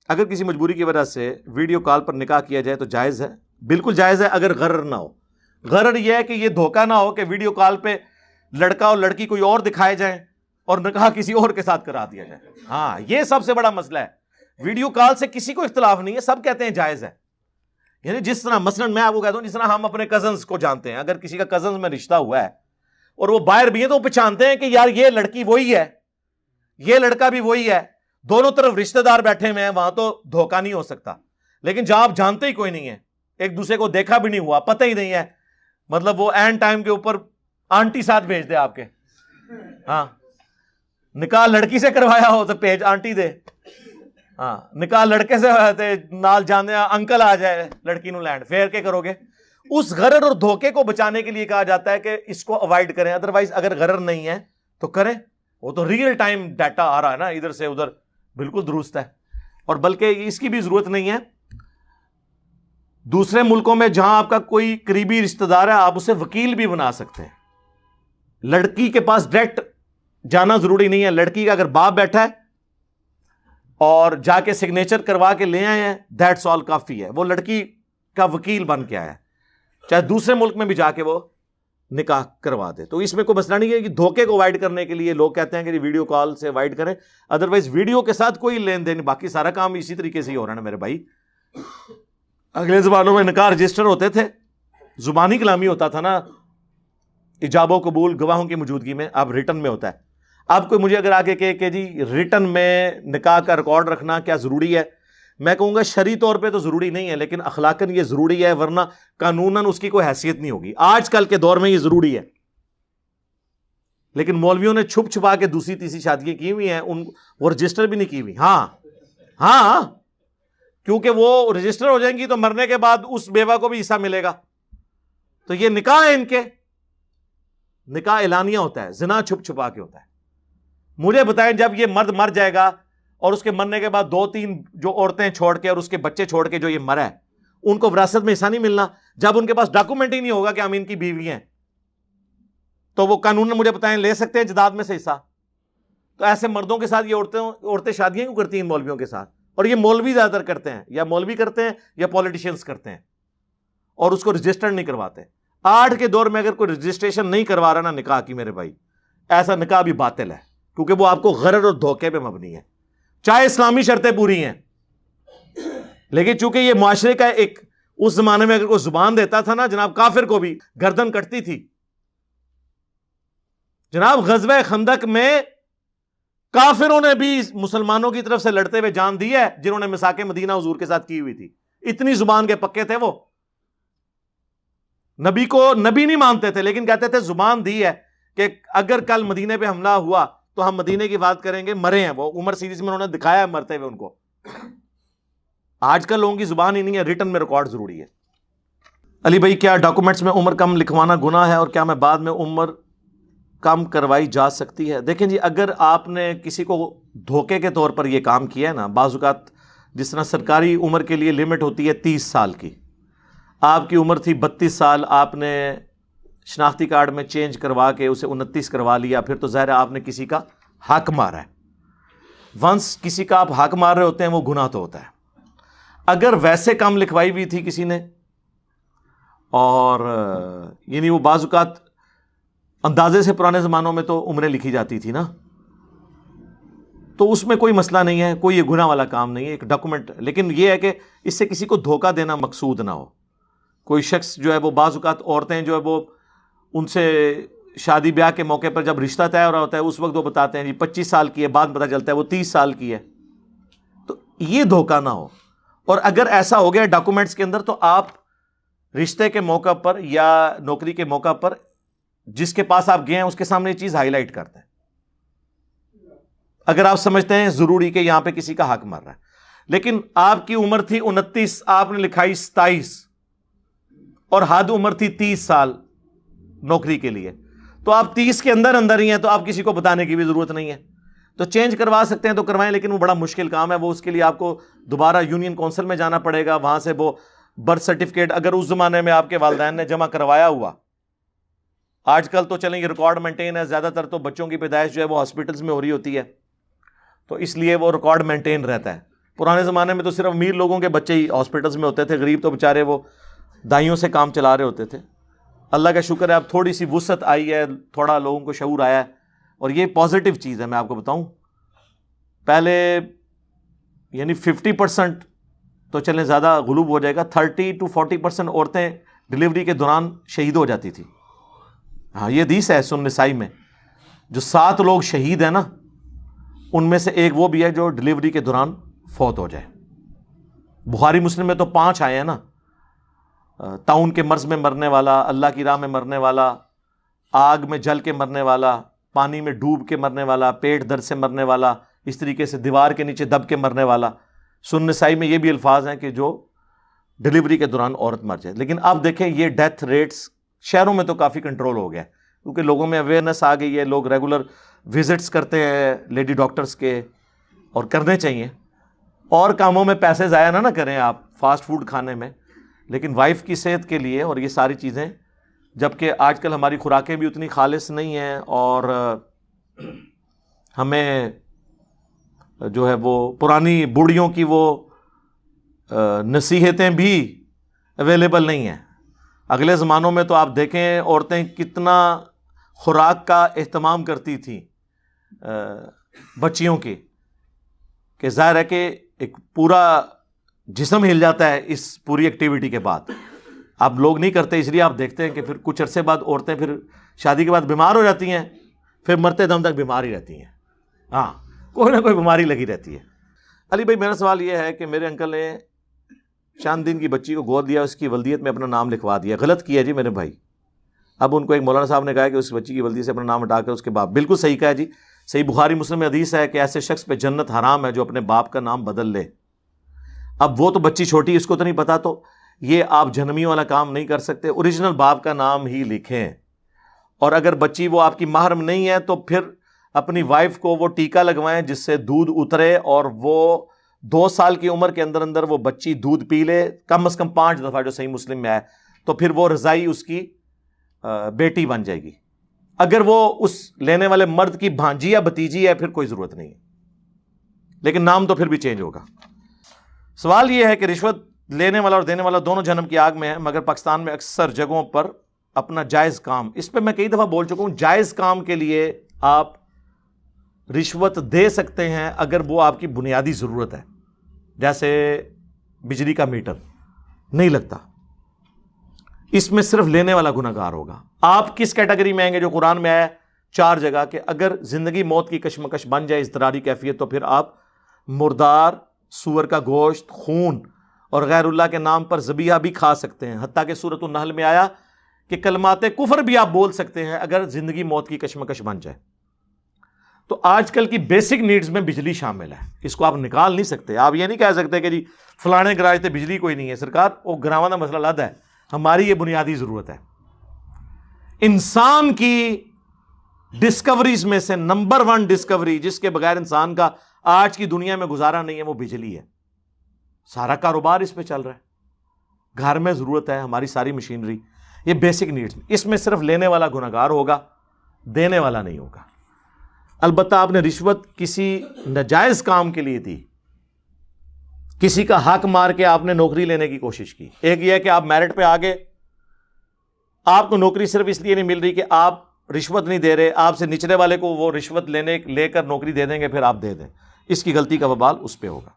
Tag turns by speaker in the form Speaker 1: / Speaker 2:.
Speaker 1: اگر کسی مجبوری کی وجہ سے ویڈیو کال پر نکاح کیا جائے تو جائز ہے، بالکل جائز ہے، اگر غرر نہ ہو۔ غرر یہ ہے کہ یہ دھوکہ نہ ہو کہ ویڈیو کال پہ لڑکا اور لڑکی کوئی اور دکھائے جائیں اور نکاح کسی اور کے ساتھ کرا دیا جائے۔ ہاں یہ سب سے بڑا مسئلہ ہے۔ ویڈیو کال سے کسی کو اختلاف نہیں ہے، سب کہتے ہیں جائز ہے۔ یعنی جس طرح مثلا میں آپ کو کہتا ہوں، جس طرح ہم اپنے کزنز کو جانتے ہیں، اگر کسی کا کزنز میں رشتہ ہوا ہے اور وہ باہر بھی ہے تو وہ پہچانتے ہیں کہ یار یہ لڑکی وہی ہے، یہ لڑکا بھی وہی ہے، دونوں طرف رشتہ دار بیٹھے ہوئے ہیں، وہاں تو دھوکہ نہیں ہو سکتا۔ لیکن جہاں آپ جانتے ہی کوئی نہیں ہے، ایک دوسرے کو دیکھا بھی نہیں ہوا، پتہ ہی نہیں ہے، مطلب وہ اینڈ ٹائم کے اوپر آنٹی ساتھ بھیج دے آپ کے، ہاں نکاح لڑکی سے کروایا ہو تو پیج آنٹی دے، ہاں نکاح لڑکے سے ہوا تے نال جانے انکل آ جائے لڑکی نو لینڈ، پھر کے کرو گے؟ اس غرر اور دھوکے کو بچانے کے لیے کہا جاتا ہے کہ اس کو اوائڈ کریں، ادروائز اگر غرر نہیں ہے تو کریں، وہ تو ریئل ٹائم ڈیٹا آ رہا ہے نا ادھر سے ادھر، بالکل درست ہے۔ اور بلکہ اس کی بھی ضرورت نہیں ہے، دوسرے ملکوں میں جہاں آپ کا کوئی قریبی رشتہ دار ہے آپ اسے وکیل بھی بنا سکتے ہیں۔ لڑکی کے پاس ڈائریکٹ جانا ضروری نہیں ہے، لڑکی کا اگر باپ بیٹھا ہے اور جا کے سگنیچر کروا کے لے آئے ہیں دیٹس آل کافی ہے، وہ لڑکی کا وکیل بن کے آیا ہے، چاہے دوسرے ملک میں بھی جا کے وہ نکاح کروا دے۔ تو اس میں کوئی مسئلہ نہیں ہے کہ دھوکے کو اوائڈ کرنے کے لیے لوگ کہتے ہیں کہ ویڈیو کال سے اوائڈ کریں، ادروائز ویڈیو کے ساتھ کوئی لین دین، باقی سارا کام اسی طریقے سے ہی ہو رہا ہے میرے بھائی۔ اگلے زمانوں میں نکاح رجسٹر ہوتے تھے، زبانی کلامی ہوتا تھا نا، ایجاب و قبول گواہوں کی موجودگی میں، اب ریٹن میں ہوتا ہے۔ اب کوئی مجھے اگر آگے کہے کہ جی ریٹن میں نکاح کا ریکارڈ رکھنا کیا ضروری ہے، میں کہوں گا شرعی طور پہ تو ضروری نہیں ہے، لیکن اخلاقاً یہ ضروری ہے، ورنہ قانوناً اس کی کوئی حیثیت نہیں ہوگی۔ آج کل کے دور میں یہ ضروری ہے، لیکن مولویوں نے چھپ چھپا کے دوسری تیسری شادیاں کی ہوئی ہیں، وہ رجسٹر بھی نہیں کی ہوئی۔ ہاں کیونکہ وہ رجسٹر ہو جائیں گی تو مرنے کے بعد اس بیوہ کو بھی حصہ ملے گا۔ تو یہ نکاح ہے، ان کے نکاح اعلانیہ ہوتا ہے، زنا چھپ چھپا کے ہوتا ہے۔ مجھے بتائیں جب یہ مرد مر جائے گا اور اس کے مرنے کے بعد 2-3 جو عورتیں چھوڑ کے اور اس کے بچے چھوڑ کے جو یہ مرا ہے، ان کو وراثت میں حصہ نہیں ملنا جب ان کے پاس ڈاکومنٹ ہی نہیں ہوگا کہ ہم ان کی بیوی ہیں، تو وہ قانون مجھے بتائیں لے سکتے ہیں جداد میں سے حصہ؟ تو ایسے مردوں کے ساتھ یہ عورتیں شادیاں کیوں کرتی ہیں ان مولویوں کے ساتھ؟ اور یہ مولوی زیادہ تر کرتے ہیں، یا مولوی کرتے ہیں یا پولیٹیشینز کرتے ہیں، اور اس کو رجسٹر نہیں کرواتے۔ آج کے دور میں اگر کوئی رجسٹریشن نہیں کروا رہا نا نکاح کی میرے بھائی، ایسا نکاح بھی باطل ہے، کیونکہ وہ آپ کو غرر اور دھوکے پہ مبنی ہے، چاہے اسلامی شرطیں پوری ہیں۔ لیکن چونکہ یہ معاشرے کا ایک، اس زمانے میں اگر کوئی زبان دیتا تھا نا جناب، کافر کو بھی گردن کٹتی تھی۔ جناب غزوہ خندق میں کافروں نے بھی مسلمانوں کی طرف سے لڑتے ہوئے جان دی ہے، جنہوں نے میثاق مدینہ حضور کے ساتھ کی ہوئی تھی، اتنی زبان کے پکے تھے وہ، نبی کو نبی نہیں مانتے تھے، لیکن کہتے تھے زبان دی ہے کہ اگر کل مدینے پہ حملہ ہوا تو ہم مدینے کی بات کریں گے، مرے ہیں وہ، عمر سیریز میں انہوں نے دکھایا ہے مرتے ہوئے ان کو۔ آج کل لوگوں کی زبان ہی نہیں ہے، ریٹن میں ریکارڈ ضروری ہے۔ علی بھائی کیا ڈاکومنٹس میں عمر کم لکھوانا گناہ ہے، اور کیا میں بعد میں عمر کم کروائی جا سکتی ہے؟ دیکھیں جی، اگر آپ نے کسی کو دھوکے کے طور پر یہ کام کیا ہے نا، بعض اوقات جس طرح سرکاری عمر کے لیے لمٹ ہوتی ہے 30 سال کی، آپ کی عمر تھی 32 سال، آپ نے شناختی کارڈ میں چینج کروا کے اسے 29 کروا لیا، پھر تو ظاہر ہے آپ نے کسی کا حق مارا ہے۔ ونس کسی کا آپ حق مار رہے ہوتے ہیں وہ گناہ تو ہوتا ہے۔ اگر ویسے کم لکھوائی ہوئی تھی کسی نے، اور یعنی وہ بعض اوقات اندازے سے پرانے زمانوں میں تو عمریں لکھی جاتی تھی نا، تو اس میں کوئی مسئلہ نہیں ہے، کوئی یہ گناہ والا کام نہیں ہے، ایک ڈاکومنٹ۔ لیکن یہ ہے کہ اس سے کسی کو دھوکہ دینا مقصود نہ ہو۔ کوئی شخص جو ہے وہ بعض اوقات عورتیں جو ہے وہ ان سے شادی بیاہ کے موقع پر جب رشتہ طے ہو رہا ہوتا ہے اس وقت وہ بتاتے ہیں جی 25 سال کی ہے، بعد پتہ چلتا ہے وہ 30 سال کی ہے، تو یہ دھوکہ نہ ہو۔ اور اگر ایسا ہو گیا ڈاکومنٹس کے اندر تو آپ رشتے کے موقع پر یا نوکری کے موقع پر جس کے پاس آپ گئے ہیں اس کے سامنے یہ چیز ہائی لائٹ کرتے ہیں، اگر آپ سمجھتے ہیں ضروری کہ یہاں پہ کسی کا حق مر رہا ہے۔ لیکن آپ کی عمر تھی 29، آپ نے لکھائی 27، اور حد عمر تھی 30 سال نوکری کے لیے، تو آپ 30 کے اندر اندر ہی ہیں، تو آپ کسی کو بتانے کی بھی ضرورت نہیں ہے۔ تو چینج کروا سکتے ہیں تو کروائیں، لیکن وہ بڑا مشکل کام ہے، وہ اس کے لیے آپ کو دوبارہ یونین کونسل میں جانا پڑے گا، وہاں سے وہ برتھ سرٹیفکیٹ اگر اس زمانے میں آپ کے والدین نے جمع کروایا ہوا، آج کل تو چلیں یہ ریکارڈ مینٹین ہے، زیادہ تر تو بچوں کی پیدائش جو ہے وہ ہاسپٹلز میں ہو رہی ہوتی ہے، تو اس لیے وہ ریکارڈ مینٹین رہتا ہے، پرانے زمانے میں تو صرف امیر لوگوں کے بچے ہی ہاسپٹلس میں ہوتے تھے، غریب تو بیچارے وہ دائیوں سے کام چلا رہے ہوتے تھے. اللہ کا شکر ہے اب تھوڑی سی وسعت آئی ہے، تھوڑا لوگوں کو شعور آیا ہے، اور یہ پازیٹیو چیز ہے. میں آپ کو بتاؤں، پہلے یعنی 50% تو چلیں زیادہ غلوب ہو جائے گا، 30 to 40% عورتیں ڈلیوری کے دوران شہید ہو جاتی تھی. ہاں یہ حدیث ہے سنن نسائی میں، جو 7 لوگ شہید ہیں نا، ان میں سے ایک وہ بھی ہے جو ڈلیوری کے دوران فوت ہو جائے. بخاری مسلم میں تو 5 آئے ہیں نا، طاعون کے مرض میں مرنے والا، اللہ کی راہ میں مرنے والا، آگ میں جل کے مرنے والا، پانی میں ڈوب کے مرنے والا، پیٹ درد سے مرنے والا، اس طریقے سے دیوار کے نیچے دب کے مرنے والا. سنن نسائی میں یہ بھی الفاظ ہیں کہ جو ڈلیوری کے دوران عورت مر جائے. لیکن اب دیکھیں یہ ڈیتھ ریٹس شہروں میں تو کافی کنٹرول ہو گیا کیونکہ لوگوں میں اویئرنیس آ گئی ہے، لوگ ریگولر وزٹس کرتے ہیں لیڈی ڈاکٹرز کے، اور کرنے چاہیے. اور کاموں میں پیسے ضائع نہ کریں آپ فاسٹ فوڈ کھانے میں، لیکن وائف کی صحت کے لیے اور یہ ساری چیزیں، جبکہ آج کل ہماری خوراکیں بھی اتنی خالص نہیں ہیں، اور ہمیں جو ہے وہ پرانی بوڑھیوں کی وہ نصیحتیں بھی اویلیبل نہیں ہیں. اگلے زمانوں میں تو آپ دیکھیں عورتیں کتنا خوراک کا اہتمام کرتی تھیں بچیوں کی، کہ ظاہر ہے کہ ایک پورا جسم ہل جاتا ہے اس پوری ایکٹیویٹی کے بعد. اب لوگ نہیں کرتے، اس لیے آپ دیکھتے ہیں کہ پھر کچھ عرصے بعد عورتیں پھر شادی کے بعد بیمار ہو جاتی ہیں، پھر مرتے دم تک بیمار ہی رہتی ہیں. ہاں کوئی نہ کوئی بیماری لگی رہتی ہے. علی بھائی میرا سوال یہ ہے کہ میرے انکل نے چند دن کی بچی کو گود لیا، اس کی ولدیت میں اپنا نام لکھوا دیا. غلط کیا جی میرے بھائی. اب ان کو ایک مولانا صاحب نے کہا کہ اس بچی کی ولدیت سے اپنا نام ہٹا کر اس کے باپ. بالکل صحیح کہا جی. صحیح بخاری مسلم میں حدیث ہے کہ ایسے شخص پہ جنت حرام ہے جو اپنے باپ کا نام بدل لے. اب وہ تو بچی چھوٹی، اس کو تو نہیں پتا، تو یہ آپ جہنمیوں والا کام نہیں کر سکتے. اوریجنل باپ کا نام ہی لکھیں. اور اگر بچی وہ آپ کی محرم نہیں ہے تو پھر اپنی وائف کو وہ ٹیکا لگوائیں جس سے دودھ اترے، اور وہ 2 سال کی عمر کے اندر اندر وہ بچی دودھ پی لے، کم از کم 5 دفعہ، جو صحیح مسلم میں ہے، تو پھر وہ رضائی اس کی بیٹی بن جائے گی. اگر وہ اس لینے والے مرد کی بھانجی یا بھتیجی ہے پھر کوئی ضرورت نہیں ہے، لیکن نام تو پھر بھی چینج ہوگا. سوال یہ ہے کہ رشوت لینے والا اور دینے والا دونوں جہنم کی آگ میں ہیں، مگر پاکستان میں اکثر جگہوں پر اپنا جائز کام، اس پہ میں کئی دفعہ بول چکا ہوں، جائز کام کے لیے آپ رشوت دے سکتے ہیں اگر وہ آپ کی بنیادی ضرورت ہے. جیسے بجلی کا میٹر نہیں لگتا، اس میں صرف لینے والا گنہگار ہوگا. آپ کس کیٹیگری میں آئیں گے؟ جو قرآن میں آیا 4 جگہ کہ اگر زندگی موت کی کشمکش بن جائے، اضطراری کیفیت، تو پھر آپ مردار، سور کا گوشت، خون اور غیر اللہ کے نام پر ذبیحہ بھی کھا سکتے ہیں. حتیٰ کہ سورۃ النحل میں آیا کہ کلمات کفر بھی آپ بول سکتے ہیں اگر زندگی موت کی کشمکش بن جائے. تو آج کل کی بیسک نیڈز میں بجلی شامل ہے، اس کو آپ نکال نہیں سکتے. آپ یہ نہیں کہہ سکتے کہ جی فلانے گراج تے بجلی کوئی نہیں ہے. سرکار وہ گراواں دا مسئلہ الگ ہے، ہماری یہ بنیادی ضرورت ہے. انسان کی ڈسکوریز میں سے نمبر 1 ڈسکوری جس کے بغیر انسان کا آج کی دنیا میں گزارا نہیں ہے، وہ بجلی ہے. سارا کاروبار اس پہ چل رہا ہے، گھر میں ضرورت ہے ہماری ساری مشینری. یہ بیسک نیڈز، اس میں صرف لینے والا گنہگار ہوگا، دینے والا نہیں ہوگا. البتہ آپ نے رشوت کسی ناجائز کام کے لیے دی، کسی کا حق مار کے آپ نے نوکری لینے کی کوشش کی. ایک یہ ہے کہ آپ میرٹ پہ آگے، آپ کو نوکری صرف اس لیے نہیں مل رہی کہ آپ رشوت نہیں دے رہے، آپ سے نچلے والے کو وہ رشوت لے کر نوکری دے دیں گے، پھر آپ دے دیں. اس کی غلطی کا وبال اس پہ ہوگا.